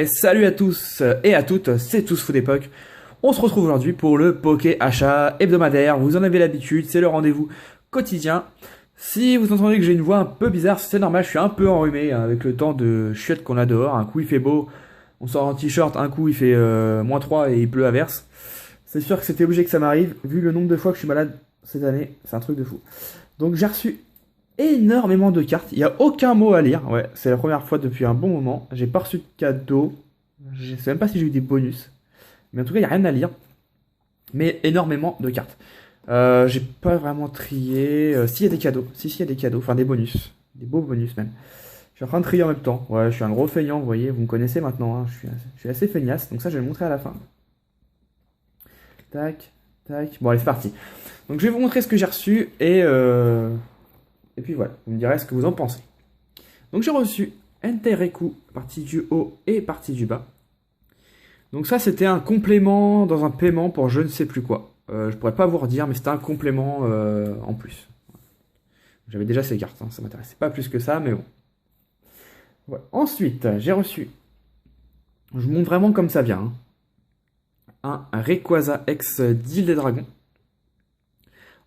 Et salut à tous et à toutes, c'est Tous Fou d'époque. On se retrouve aujourd'hui pour le Poké Achat hebdomadaire. Vous en avez l'habitude, c'est le rendez-vous quotidien. Si vous entendez que j'ai une voix un peu bizarre, c'est normal, je suis un peu enrhumé avec le temps de chiottes qu'on a dehors. Un coup il fait beau, on sort en t-shirt, un coup il fait -3 et il pleut à verse. C'est sûr que c'était obligé que ça m'arrive, vu le nombre de fois que je suis malade cette année, c'est un truc de fou. Donc j'ai reçu énormément de cartes, il n'y a aucun mot à lire, ouais, c'est la première fois depuis un bon moment, j'ai pas reçu de cadeaux, je sais même pas si j'ai eu des bonus, mais en tout cas il n'y a rien à lire, mais énormément de cartes. J'ai pas vraiment trié, s'il y a des cadeaux, s'il y a des cadeaux, enfin des bonus, des beaux bonus même. Je suis en train de trier en même temps, ouais, je suis un gros feignant, vous voyez, vous me connaissez maintenant, hein, je suis assez feignasse, donc ça je vais le montrer à la fin. Tac, tac, bon allez c'est parti. Donc je vais vous montrer ce que j'ai reçu et puis voilà, vous me direz ce que vous en pensez. Donc j'ai reçu Entereku, partie du haut et partie du bas. Donc ça c'était un complément dans un paiement pour je ne sais plus quoi. Je pourrais pas vous redire, mais c'était un complément en plus. J'avais déjà ces cartes, hein, ça m'intéressait pas plus que ça, mais bon. Voilà. Ensuite, j'ai reçu, je vous montre vraiment comme ça vient, hein, un Rayquaza X d'Île des Dragons.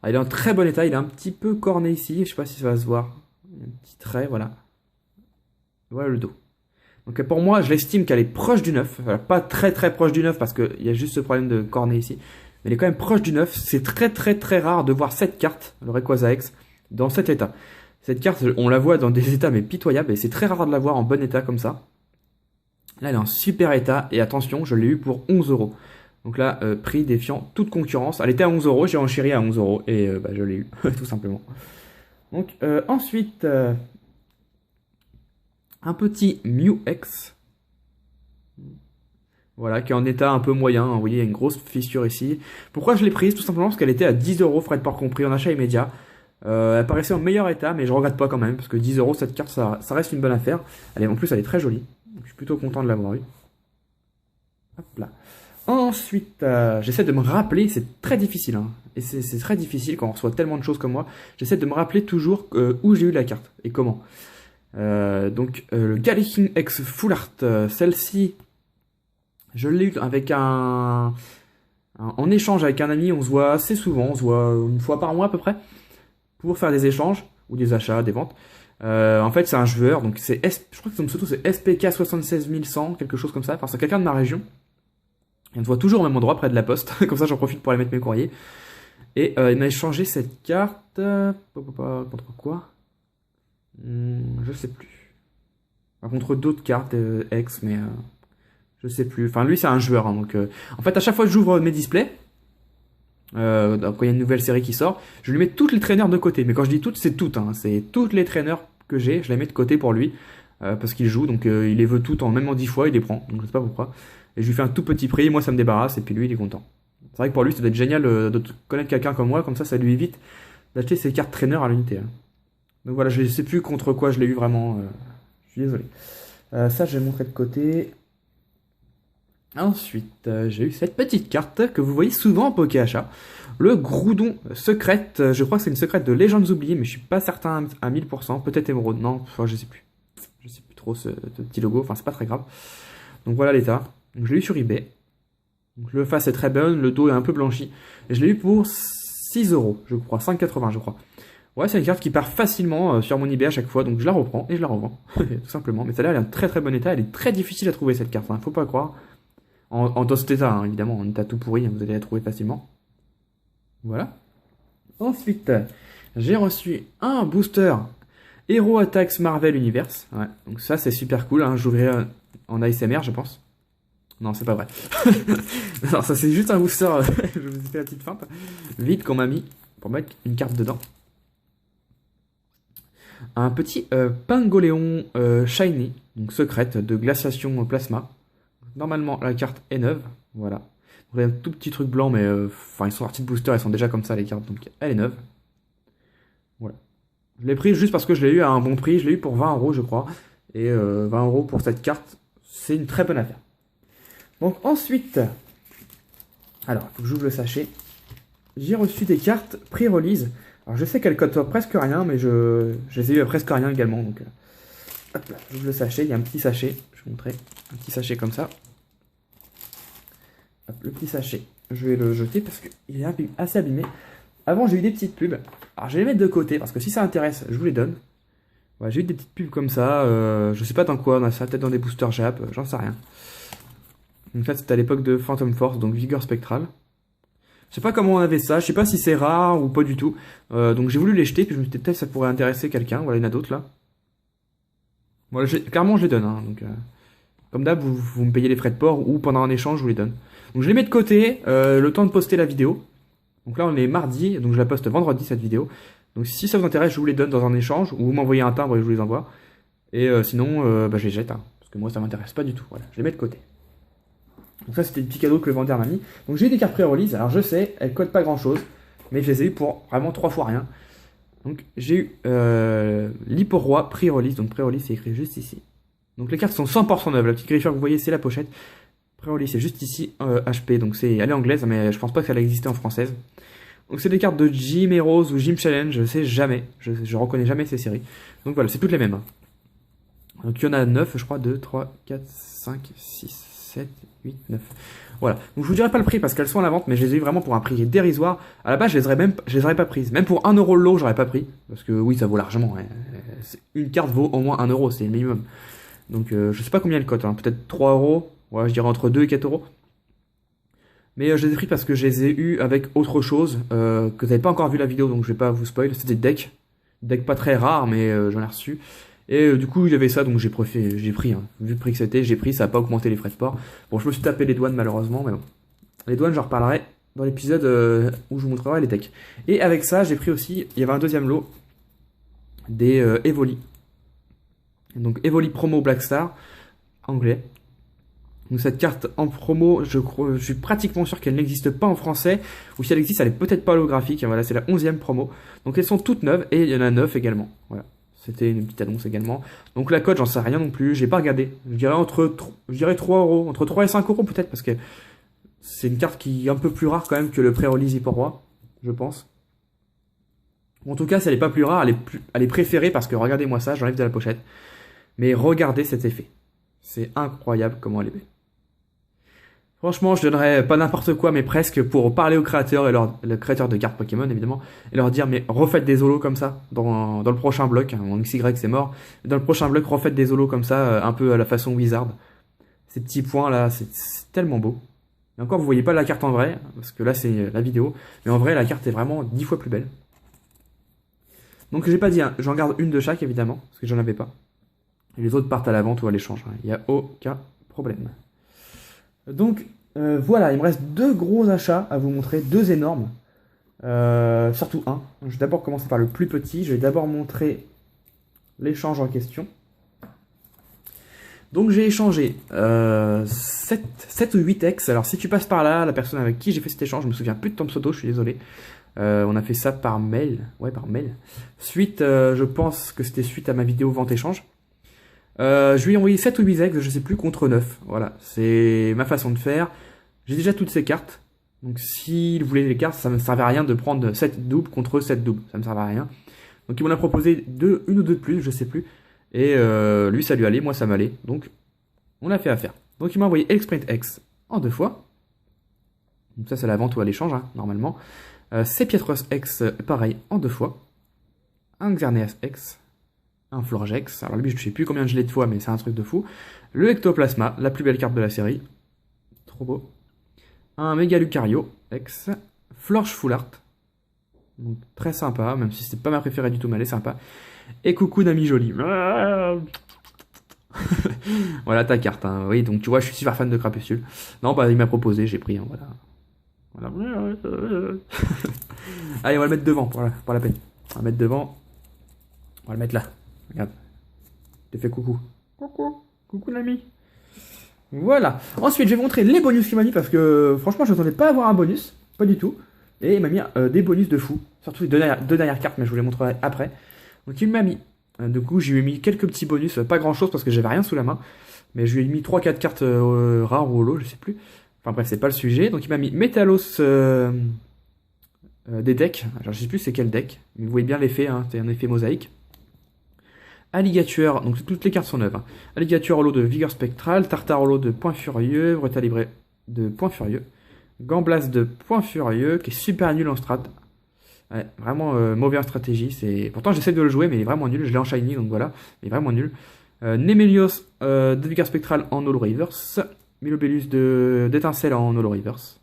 Ah, il est en très bon état, il est un petit peu corné ici, je sais pas si ça va se voir. Un petit trait, voilà. Voilà le dos. Donc pour moi, je l'estime qu'elle est proche du neuf. Voilà, pas très très proche du neuf parce qu'il y a juste ce problème de corné ici. Mais elle est quand même proche du neuf. C'est très très très rare de voir cette carte, le Rayquaza X, dans cet état. Cette carte, on la voit dans des états mais pitoyables et c'est très rare de la voir en bon état comme ça. Là, elle est en super état et attention, je l'ai eu pour 11 €. Donc là, prix défiant toute concurrence. Elle était à 11 €, j'ai enchéri à 11 € et je l'ai eu, tout simplement. Donc ensuite, un petit Mew X. Voilà, qui est en état un peu moyen. Hein, vous voyez, il y a une grosse fissure ici. Pourquoi je l'ai prise? Tout simplement parce qu'elle était à 10 €, frais de port compris, en achat immédiat. Elle paraissait en meilleur état, mais je regrette pas quand même, parce que 10 €, cette carte, ça reste une bonne affaire. En plus, elle est très jolie. Donc, je suis plutôt content de l'avoir eu. Hop là. Ensuite, j'essaie de me rappeler, c'est très difficile, hein, et c'est très difficile quand on reçoit tellement de choses comme moi, j'essaie de me rappeler toujours où j'ai eu la carte et comment. Donc, le Galarian X Full Art, celle-ci, je l'ai eu avec en échange avec un ami, on se voit assez souvent, on se voit une fois par mois à peu près, pour faire des échanges, ou des achats, des ventes. En fait, c'est un joueur, donc je crois que son pseudo c'est SPK 76100, quelque chose comme ça, enfin c'est quelqu'un de ma région. On se voit toujours au même endroit, près de la poste. Comme ça, j'en profite pour aller mettre mes courriers. Et il m'a échangé cette carte. Contre quoi? Je sais plus. Enfin, contre d'autres cartes ex, mais je sais plus. Enfin, lui, c'est un joueur. Hein, donc, en fait, à chaque fois que j'ouvre mes displays, quand il y a une nouvelle série qui sort, je lui mets toutes les traîneurs de côté. Mais quand je dis toutes, c'est toutes. Hein, c'est toutes les traîneurs que j'ai. Je les mets de côté pour lui. Parce qu'il joue. Donc, il les veut toutes, même en 10 fois, il les prend. Donc, je sais pas pourquoi. Et je lui fais un tout petit prix, moi ça me débarrasse, et puis lui il est content. C'est vrai que pour lui ça doit être génial de connaître quelqu'un comme moi, comme ça lui évite d'acheter ses cartes traîneurs à l'unité. Hein. Donc voilà, je ne sais plus contre quoi je l'ai eu vraiment, je suis désolé. Ça je vais montrer de côté. Ensuite, j'ai eu cette petite carte que vous voyez souvent en Poké Achat. Le Groudon secrète, je crois que c'est une secrète de Légendes oubliées, mais je suis pas certain à 1000%, peut-être émeraude, non, enfin je sais plus. Je sais plus trop ce petit logo, enfin c'est pas très grave. Donc voilà l'état. Donc, je l'ai eu sur eBay. Donc, le face est très bonne, le dos est un peu blanchi. Et je l'ai eu pour 6 €, je crois, 5,80 je crois. Ouais, c'est une carte qui part facilement sur mon eBay à chaque fois, donc je la reprends et je la revends, tout simplement. Mais celle-là, elle est en très très bon état, elle est très difficile à trouver cette carte, hein, faut pas croire. Dans cet état, hein, évidemment, en état tout pourri, vous allez la trouver facilement. Voilà. Ensuite, j'ai reçu un booster Hero Attacks Marvel Universe. Ouais, donc ça c'est super cool, hein, j'ouvrirai en ASMR je pense. Non, c'est pas vrai. Non, ça c'est juste un booster. Je vous ai fait la petite feinte. Vide qu'on m'a mis pour mettre une carte dedans. Un petit Pingoléon Shiny, donc secrète de glaciation plasma. Normalement, la carte est neuve. Voilà. Il y a un tout petit truc blanc, mais ils sont sortis de booster, elles sont déjà comme ça les cartes, donc elle est neuve. Voilà. Je l'ai pris juste parce que je l'ai eu à un bon prix. Je l'ai eu pour 20 € je crois. Et 20 € pour cette carte, c'est une très bonne affaire. Donc ensuite, alors il faut que j'ouvre le sachet. J'ai reçu des cartes pré-release. Alors je sais qu'elles cotent presque rien, mais je les ai eu à presque rien également. Donc Hop là, j'ouvre le sachet, il y a un petit sachet, je vais vous montrer, un petit sachet comme ça. Hop, le petit sachet, je vais le jeter parce qu'il est assez abîmé. Avant, j'ai eu des petites pubs. Alors, je vais les mettre de côté parce que si ça intéresse, je vous les donne. Ouais, j'ai eu des petites pubs comme ça. Je sais pas dans quoi, on a ça peut-être dans des boosters Jap, j'en sais rien. Donc, ça, c'était à l'époque de Phantom Force, donc Vigueur Spectrale. Je sais pas comment on avait ça, je sais pas si c'est rare ou pas du tout. Donc, j'ai voulu les jeter, puis je me suis dit peut-être ça pourrait intéresser quelqu'un. Voilà, il y en a d'autres là. Voilà, clairement, je les donne. Hein, donc, comme d'hab, vous me payez les frais de port ou pendant un échange, je vous les donne. Donc, je les mets de côté, le temps de poster la vidéo. Donc là, on est mardi, donc je la poste vendredi cette vidéo. Donc si ça vous intéresse, je vous les donne dans un échange, ou vous m'envoyez un timbre et je vous les envoie. Et sinon, je les jette, hein, parce que moi ça m'intéresse pas du tout. Voilà, je les mets de côté. Donc ça, c'était le petit cadeau que le vendeur m'a mis. Donc j'ai eu des cartes pré-release, alors je sais, elles codent pas grand chose, mais je les ai eu pour vraiment 3 fois rien. Donc j'ai eu l'Hyporoi pré-release, donc pré-release c'est écrit juste ici. Donc les cartes sont 100% neuves, la petite griffure que vous voyez c'est la pochette. Pré-release c'est juste ici, HP, donc elle est anglaise, mais je pense pas qu'elle existait en française. Donc c'est des cartes de Gym Heroes ou Gym Challenge, je sais jamais, je reconnais jamais ces séries. Donc voilà, c'est toutes les mêmes. Donc il y en a 9, je crois, 2, 3, 4, 5, 6, 7, 8, 9. Voilà, donc je vous dirai pas le prix parce qu'elles sont à la vente, mais je les ai eu vraiment pour un prix dérisoire. À la base, je les aurais pas prises. Même pour 1€ le lot, j'aurais pas pris. Parce que oui, ça vaut largement. Hein. Une carte vaut au moins 1€, c'est le minimum. Donc je sais pas combien elle cote, hein. Peut-être 3€. Ouais, je dirais entre 2 et 4€. Mais je les ai pris parce que je les ai eu avec autre chose, que vous n'avez pas encore vu la vidéo, donc je vais pas vous spoil. C'était des decks. Deck pas très rare, mais j'en ai reçu. Et du coup, il y avait ça, donc j'ai pris. Hein. Vu le prix que c'était, j'ai pris, ça n'a pas augmenté les frais de port. Bon, je me suis tapé les douanes malheureusement, mais bon. Les douanes, j'en reparlerai dans l'épisode où je vous montrerai les decks. Et avec ça, j'ai pris aussi, il y avait un deuxième lot, des Evoli. Donc Evoli Promo Black Star, anglais. Donc cette carte en promo, je suis pratiquement sûr qu'elle n'existe pas en français, ou si elle existe, elle est peut-être pas holographique. Voilà, c'est la 11e promo. Donc elles sont toutes neuves, et il y en a 9 également. Voilà, c'était une petite annonce également. Donc la cote, j'en sais rien non plus, j'ai pas regardé. Je dirais 3€, entre 3 et 5€ peut-être, parce que c'est une carte qui est un peu plus rare quand même que le pré-release Hyporoi, je pense. En tout cas, si elle est pas plus rare, elle est préférée, parce que regardez-moi ça, j'enlève de la pochette. Mais regardez cet effet. C'est incroyable comment elle est belle. Franchement, je donnerais pas n'importe quoi, mais presque pour parler aux créateurs, et le créateur de cartes Pokémon évidemment, et leur dire, mais refaites des holos comme ça, dans le prochain bloc, hein, mon XY c'est mort, dans le prochain bloc, refaites des holos comme ça, un peu à la façon Wizard. Ces petits points là, c'est tellement beau. Et encore, vous voyez pas la carte en vrai, parce que là c'est la vidéo, mais en vrai la carte est vraiment 10 fois plus belle. Donc j'ai pas dit, hein, j'en garde une de chaque évidemment, parce que j'en avais pas. Et les autres partent à la vente ou à l'échange, hein, il n'y a aucun problème. Donc voilà, il me reste 2 gros achats à vous montrer, 2 énormes, surtout un. Je vais d'abord commencer par le plus petit, je vais d'abord montrer l'échange en question. Donc j'ai échangé 7 ou 8 ex, alors si tu passes par là, la personne avec qui j'ai fait cet échange, je me souviens plus de ton pseudo, je suis désolé. On a fait ça par mail, ouais par mail. Suite, je pense que c'était suite à ma vidéo vente-échange. Je lui ai envoyé 7 ou 8 ex, je sais plus, contre 9. Voilà, c'est ma façon de faire. J'ai déjà toutes ces cartes. Donc s'il voulait les cartes, ça ne me servait à rien de prendre 7 doubles contre 7 doubles. Ça ne me servait à rien. Donc il m'en a proposé une ou deux de plus, je sais plus. Et lui ça lui allait, moi ça m'allait. Donc on a fait affaire. Donc il m'a envoyé X-Print X en 2 fois. Donc ça c'est la vente ou à l'échange, hein, normalement. Pietros X, pareil, en 2 fois. Un Xerneas X. Un Florgex, alors lui je sais plus combien je l'ai de fois mais c'est un truc de fou. Le Ectoplasma, la plus belle carte de la série. Trop beau. Un Méga Lucario, X. Florge Full Art. Donc très sympa, même si c'est pas ma préférée du tout mais elle est sympa. Et coucou Nami Jolie. Voilà ta carte, hein. Oui donc tu vois je suis super fan de Crapuscule. Non bah il m'a proposé, j'ai pris, hein, voilà. Allez on va le mettre devant, voilà, pour la peine. On va le mettre devant. On va le mettre là. Regarde. Je te fais coucou. Coucou. Coucou l'ami. Voilà. Ensuite, je vais montrer les bonus qu'il m'a mis parce que franchement, je n'attendais pas à avoir un bonus. Pas du tout. Et il m'a mis des bonus de fou. Surtout les deux dernières cartes, mais je vous les montrerai après. Donc il m'a mis. Du coup, je lui ai mis quelques petits bonus. Pas grand chose parce que j'avais rien sous la main. Mais je lui ai mis 3-4 cartes rares ou holo, je sais plus. Enfin bref, c'est pas le sujet. Donc il m'a mis Métalos des decks. Alors je sais plus c'est quel deck. Mais vous voyez bien l'effet, hein, c'est un effet mosaïque. Alligator, donc toutes les cartes sont neuves. Hein. Alligator holo de Vigueur Spectral, Tartare holo de Point Furieux, Brutalibré de Point Furieux, Gamblas de Point Furieux, qui est super nul en strat. Ouais, vraiment mauvais en stratégie. Pourtant j'essaie de le jouer, mais il est vraiment nul. Je l'ai en shiny, donc voilà, il est vraiment nul. Nemelios de Vigueur Spectral en holo reverse, Milobellus d'étincelle en holo reverse.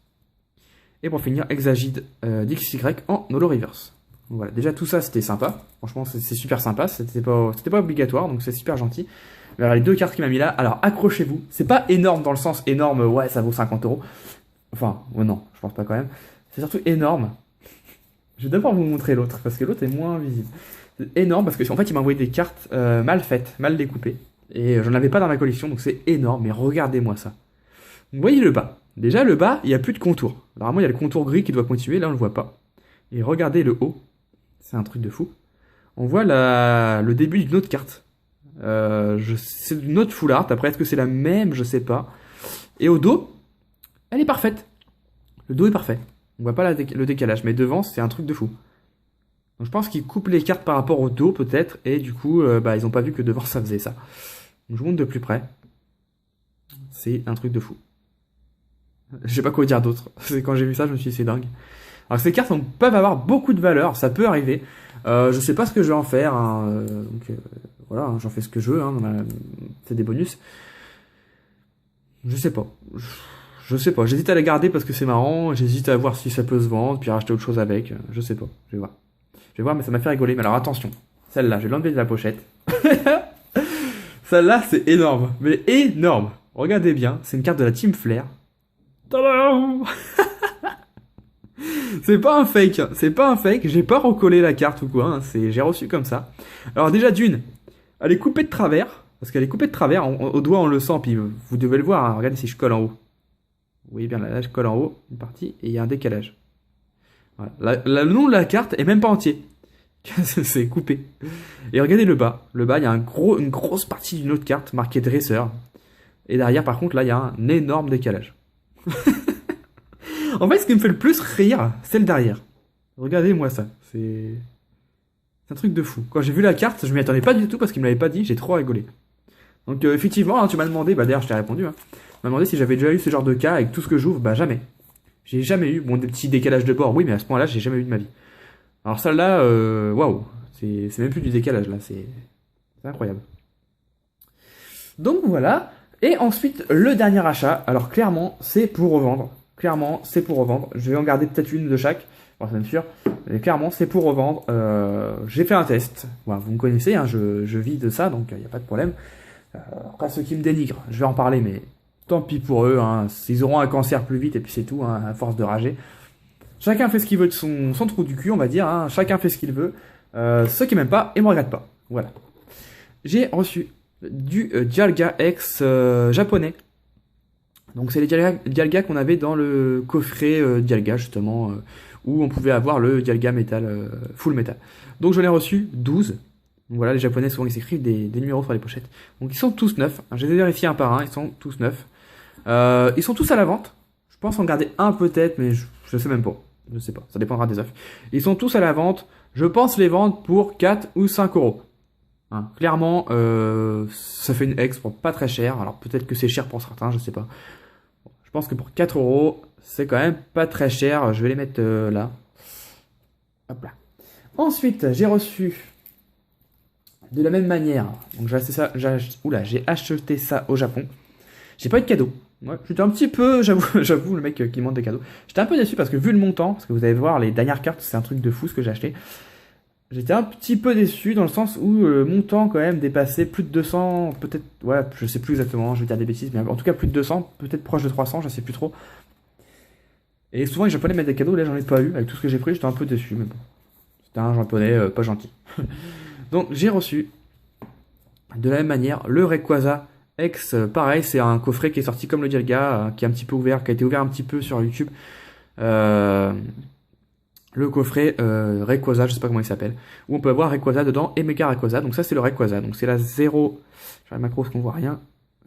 Et pour finir, Exagide d'XY en holo reverse. Donc voilà, déjà tout ça c'était sympa. Franchement, c'est super sympa. C'était pas obligatoire, donc c'est super gentil. Mais alors, les deux cartes qu'il m'a mis là, alors accrochez-vous. C'est pas énorme dans le sens énorme, ouais, ça vaut 50 euros. Enfin, ouais, non, je pense pas quand même. C'est surtout énorme. Je vais d'abord vous montrer l'autre, parce que l'autre est moins visible. C'est énorme parce que en fait, il m'a envoyé des cartes mal faites, mal découpées. Et j'en avais pas dans ma collection, donc c'est énorme. Mais regardez-moi ça. Vous voyez le bas. Déjà, le bas, il n'y a plus de contour. Normalement, il y a le contour gris qui doit continuer. Là, on le voit pas. Et regardez le haut. C'est un truc de fou. On voit le début d'une autre carte. C'est une autre full art. Après, est-ce que c'est la même? Je sais pas. Et au dos, elle est parfaite. Le dos est parfait. On voit pas le décalage. Mais devant, c'est un truc de fou. Donc, je pense qu'ils coupent les cartes par rapport au dos, peut-être. Et du coup, ils ont pas vu que devant, ça faisait ça. Donc, je vous montre de plus près. C'est un truc de fou. Je sais pas quoi dire d'autre. Quand j'ai vu ça, je me suis dit c'est dingue. Alors ces cartes peuvent avoir beaucoup de valeur, ça peut arriver. Je sais pas ce que je vais en faire. Hein. Voilà, hein, j'en fais ce que je veux. Hein, c'est des bonus. Je sais pas. Je sais pas. J'hésite à les garder parce que c'est marrant. J'hésite à voir si ça peut se vendre, puis racheter autre chose avec. Je sais pas. Je vais voir. Je vais voir, mais ça m'a fait rigoler. Mais alors attention. Celle-là, je vais l'enlever de la pochette. Celle-là, c'est énorme. Mais énorme. Regardez bien. C'est une carte de la Team Flair. Tadam. C'est pas un fake, c'est pas un fake, j'ai pas recollé la carte ou quoi, hein, j'ai reçu comme ça. Alors déjà d'une, elle est coupée de travers, parce qu'elle est coupée de travers, au doigt on le sent, puis vous devez le voir, hein, regardez si je colle en haut. Vous voyez bien là, je colle en haut, une partie, et il y a un décalage. Voilà. Le nom de la carte est même pas entier, c'est coupé. Et regardez le bas, il y a une grosse partie d'une autre carte marquée dresseur, et derrière par contre là il y a un énorme décalage. En fait, ce qui me fait le plus rire, c'est le derrière. Regardez-moi ça. C'est un truc de fou. Quand j'ai vu la carte, je m'y attendais pas du tout parce qu'il me l'avait pas dit. J'ai trop rigolé. Donc, effectivement, hein, tu m'as demandé, d'ailleurs, je t'ai répondu. Hein, tu m'as demandé si j'avais déjà eu ce genre de cas avec tout ce que j'ouvre. Bah, jamais. J'ai jamais eu. Bon, des petits décalages de bord, oui, mais à ce point-là, j'ai jamais eu de ma vie. Alors, celle-là, waouh. C'est même plus du décalage, là. C'est incroyable. Donc, voilà. Et ensuite, le dernier achat. Alors, clairement, c'est pour revendre. Clairement, c'est pour revendre. Je vais en garder peut-être une de chaque. Bon, c'est même sûr. Mais clairement, c'est pour revendre. J'ai fait un test. Voilà, vous me connaissez, hein, je vis de ça, donc il n'y a pas de problème. Après, ceux qui me dénigrent, je vais en parler, mais tant pis pour eux. Hein, ils auront un cancer plus vite, et puis c'est tout, hein, à force de rager. Chacun fait ce qu'il veut de son trou du cul, on va dire. Hein, chacun fait ce qu'il veut. Ceux qui m'aiment pas, et me regrettent pas. Voilà. J'ai reçu du Dialga X japonais. Donc c'est les Dialga qu'on avait dans le coffret Dialga justement, où on pouvait avoir le Dialga Metal, Full Metal. Donc je l'ai reçu 12. Donc voilà, les Japonais souvent ils écrivent des numéros sur les pochettes. Donc ils sont tous neufs, je les ai vérifiés un par un, ils sont tous neufs. Ils sont tous à la vente. Je pense en garder un peut-être, mais je sais même pas. Je sais pas, ça dépendra des offres. Ils sont tous à la vente, je pense les vendre pour 4 ou 5 euros. Hein, clairement, ça fait une ex pour pas très cher. Alors peut-être que c'est cher pour certains, je sais pas. Je pense que pour 4 euros, c'est quand même pas très cher. Je vais les mettre là. Hop là. Ensuite, j'ai reçu de la même manière. Donc j'ai acheté ça au Japon. J'ai pas eu de cadeau. Ouais, j'étais un petit peu, j'avoue, le mec qui demande des cadeaux. J'étais un peu déçu parce que vu le montant, parce que vous allez voir les dernières cartes, c'est un truc de fou ce que j'ai acheté. J'étais un petit peu déçu dans le sens où le montant quand même dépassait plus de 200, peut-être, ouais, je sais plus exactement, je vais dire des bêtises, mais en tout cas plus de 200, peut-être proche de 300, je sais plus trop. Et souvent les japonais mettent des cadeaux, là j'en ai pas eu, avec tout ce que j'ai pris, j'étais un peu déçu, mais bon. C'était un japonais pas gentil. Donc j'ai reçu, de la même manière, le Rayquaza X, pareil, c'est un coffret qui est sorti comme le Dialga, qui est un petit peu ouvert, qui a été ouvert un petit peu sur YouTube. Le coffret Rayquaza, je sais pas comment il s'appelle, où on peut avoir Rayquaza dedans et Mega Rayquaza. Donc ça c'est le Rayquaza, donc c'est la 0, j'ai la macro parce qu'on voit rien,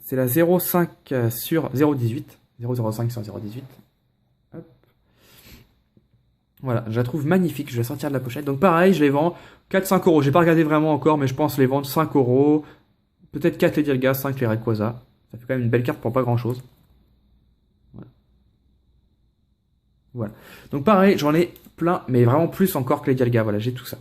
c'est la 0,5 sur 0,18, 0,05 sur 0,18. Hop. Voilà, je la trouve magnifique, je vais sortir de la pochette. Donc pareil, je les vends 4-5 euros. J'ai pas regardé vraiment encore, mais je pense les vendre 5 euros. Peut-être 4 les Dialga, 5 les Rayquaza. Ça fait quand même une belle carte pour pas grand chose. Voilà. Voilà. Donc pareil, j'en ai plein, mais vraiment plus encore que les Dialga. Voilà, j'ai tout ça.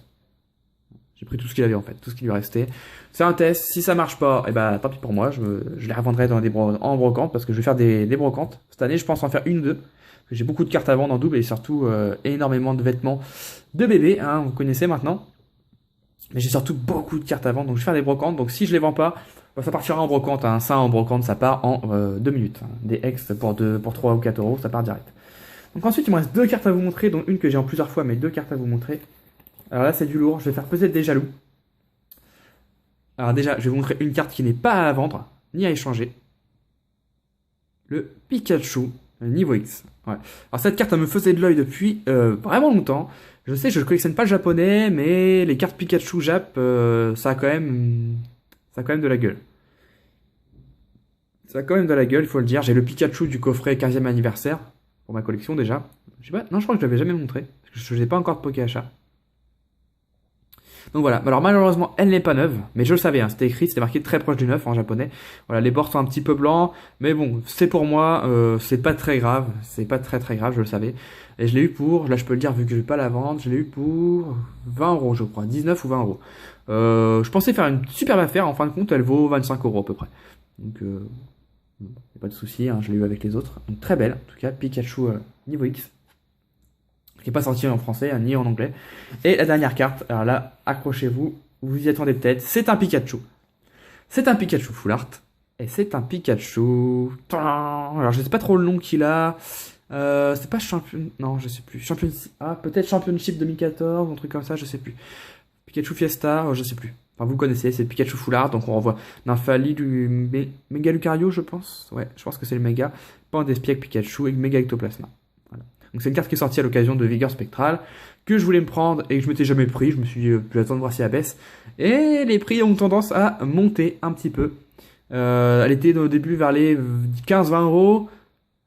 J'ai pris tout ce qu'il avait en fait, tout ce qui lui restait. C'est un test, si ça marche pas, et bah tant pis pour moi, je les revendrai dans en brocante parce que je vais faire des brocantes. Cette année, je pense en faire une ou deux. Parce que j'ai beaucoup de cartes à vendre en double et surtout énormément de vêtements de bébé, hein, vous connaissez maintenant. Mais j'ai surtout beaucoup de cartes à vendre, donc je vais faire des brocantes. Donc si je les vends pas, bah, ça partira en brocante. Hein. Ça en brocante, ça part en 2 minutes. Hein. Des ex pour 3 ou 4 euros, ça part direct. Donc ensuite, il me reste deux cartes à vous montrer, dont une que j'ai en plusieurs fois, mais deux cartes à vous montrer. Alors là, c'est du lourd, je vais faire peser des jaloux. Alors déjà, je vais vous montrer une carte qui n'est pas à vendre, ni à échanger. Le Pikachu niveau X. Ouais. Alors cette carte, elle me faisait de l'œil depuis vraiment longtemps. Je sais, je ne collectionne pas le japonais, mais les cartes Pikachu Jap, ça a quand même de la gueule. Ça a quand même de la gueule, il faut le dire. J'ai le Pikachu du coffret 15e anniversaire pour ma collection déjà. Je sais pas, non, je crois que je l'avais jamais montré. Parce que je n'ai pas encore de Poké achat. Donc voilà, alors malheureusement elle n'est pas neuve, mais je le savais, hein, c'était écrit, c'était marqué très proche du neuf en japonais. Voilà, les bords sont un petit peu blancs, mais bon, c'est pour moi, c'est pas très grave, c'est pas très grave, je le savais. Et je l'ai eu pour, là je peux le dire vu que je vais pas la vendre, je l'ai eu pour 20 euros je crois, 19 ou 20 euros. Je pensais faire une superbe affaire, en fin de compte elle vaut 25 euros à peu près. Donc y a pas de souci, hein, je l'ai eu avec les autres. Donc très belle, en tout cas, Pikachu niveau X. Qui n'est pas sorti en français, hein, ni en anglais. Et la dernière carte, alors là, accrochez-vous, vous y attendez peut-être, c'est un Pikachu. C'est un Pikachu Full Art, et c'est un Pikachu... Alors je sais pas trop le nom qu'il a, c'est pas champion... Non, je sais plus. Ah, peut-être Championship 2014, un truc comme ça, je sais plus. Pikachu Fiesta, je sais plus. Enfin, vous connaissez, c'est Pikachu Full Art, donc on revoit Nymphali du Méga Lucario, je pense. Ouais, je pense que c'est le Méga. Pandespièque Pikachu et Méga Ectoplasma. Donc c'est une carte qui est sortie à l'occasion de Vigueur Spectral, que je voulais me prendre et que je m'étais jamais pris. Je me suis dit, j'attends de voir si elle baisse. Et les prix ont tendance à monter un petit peu. Elle était au début vers les 15-20 euros.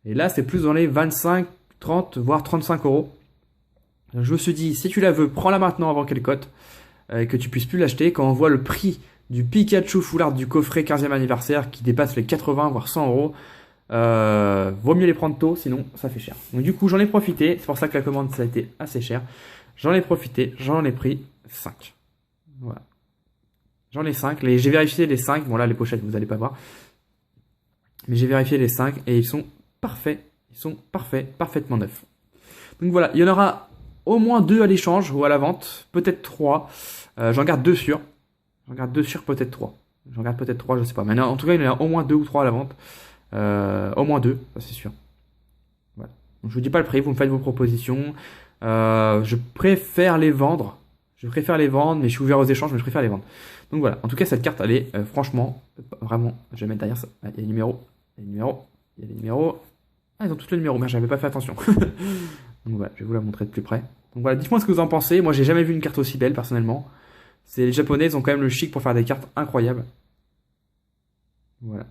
Et là, c'est plus dans les 25, 30, voire 35 euros. Je me suis dit, si tu la veux, prends-la maintenant avant qu'elle cote. Et que tu puisses plus l'acheter. Quand on voit le prix du Pikachu Full Art du coffret 15e anniversaire qui dépasse les 80, voire 100 euros. Vaut mieux les prendre tôt, sinon ça fait cher. Donc du coup j'en ai profité, c'est pour ça que la commande ça a été assez cher. J'en ai profité, j'en ai pris 5. Voilà. J'en ai 5, j'ai vérifié les 5, bon là les pochettes vous allez pas voir. Mais j'ai vérifié les 5 et ils sont parfaits, parfaitement neufs. Donc voilà, il y en aura au moins 2 à l'échange ou à la vente, peut-être 3. J'en garde 2 sûrs. J'en garde 2 sûrs, peut-être 3. J'en garde peut-être 3, je sais pas. Mais non, en tout cas il y en a au moins 2 ou 3 à la vente. Au moins 2, ça c'est sûr. Voilà. Donc, je vous dis pas le prix, vous me faites vos propositions. Je préfère les vendre. Mais je suis ouvert aux échanges, mais je préfère les vendre. Donc voilà, en tout cas cette carte elle est franchement, vraiment, je vais mettre derrière ça. Il y a les numéros, Ah, ils ont tous les numéros, mais j'avais pas fait attention. Donc voilà, je vais vous la montrer de plus près. Donc voilà, dites-moi ce que vous en pensez. Moi j'ai jamais vu une carte aussi belle personnellement. Les Japonais, ils ont quand même le chic pour faire des cartes incroyables. Voilà.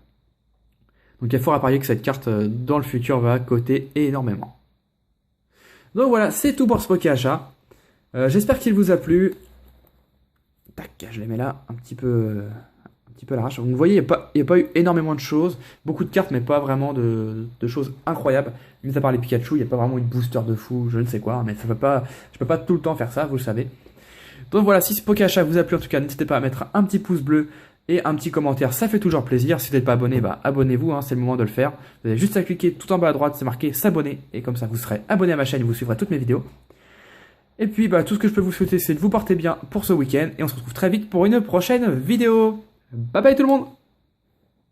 Donc il y a fort à parier que cette carte dans le futur va coter énormément. Donc voilà, c'est tout pour ce Poké achat. J'espère qu'il vous a plu. Tac, je les mets là un petit peu à l'arrache. Vous voyez, il n'y a pas eu énormément de choses. Beaucoup de cartes, mais pas vraiment de choses incroyables. Mis à part les Pikachu, il n'y a pas vraiment une booster de fou, je ne sais quoi. Mais ça peut pas, je peux pas tout le temps faire ça, vous le savez. Donc voilà, si ce Poké achat vous a plu, en tout cas, n'hésitez pas à mettre un petit pouce bleu et un petit commentaire, ça fait toujours plaisir. Si vous n'êtes pas abonné, bah abonnez-vous, hein, c'est le moment de le faire. Vous avez juste à cliquer tout en bas à droite, c'est marqué s'abonner, et comme ça vous serez abonné à ma chaîne et vous suivrez toutes mes vidéos. Et puis bah tout ce que je peux vous souhaiter, c'est de vous porter bien pour ce week-end, et on se retrouve très vite pour une prochaine vidéo. Bye bye tout le monde!